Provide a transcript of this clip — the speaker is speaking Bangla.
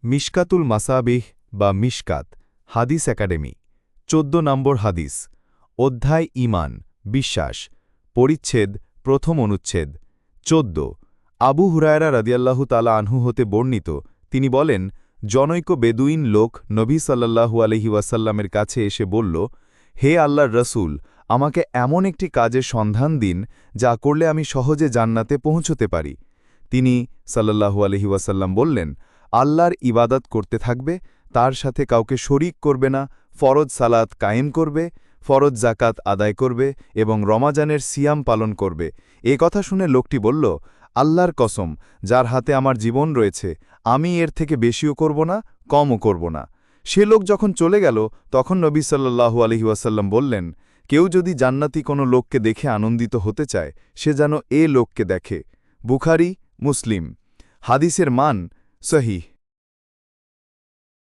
মিশকাতুল মাসাবিহ বা মিশকাত হাদিস একাডেমি ১৪ নম্বর হাদিস অধ্যায় ঈমান বিশ্বাস পরিচ্ছেদ প্রথম অনুচ্ছেদ ১৪ আবু হুরায়রা রাদিয়াল্লাহু তাআলা আনহু হতে বর্ণিত তিনি বলেন জনৈক বেদুইন লোক নবী সাল্লাল্লাহু আলাইহি ওয়াসাল্লামের কাছে এসে বলল হে আল্লাহর রসুল আমাকে এমন একটি কাজের সন্ধান দিন যা করলে আমি সহজে জান্নাতে পৌঁছতে পারি তিনি সাল্লাল্লাহু আলাইহি ওয়াসাল্লাম বললেন আল্লাহর ইবাদত করতে থাকবে তার সাথে কাউকে শরিক করবে না ফরজ সালাত কায়েম করবে ফরজ জাকাত আদায় করবে এবং রমাজানের সিয়াম পালন করবে এ কথা শুনে লোকটি বলল আল্লাহর কসম যার হাতে আমার জীবন রয়েছে আমি এর থেকে বেশিও করব না কমও করব না সে লোক যখন চলে গেল তখন নবী সাল্লাল্লাহু আলাইহি ওয়াসাল্লাম বললেন কেউ যদি জান্নাতি কোনো লোককে দেখে আনন্দিত হতে চায় সে যেন এ লোককে দেখে বুখারী মুসলিম হাদিসের মান সহিহ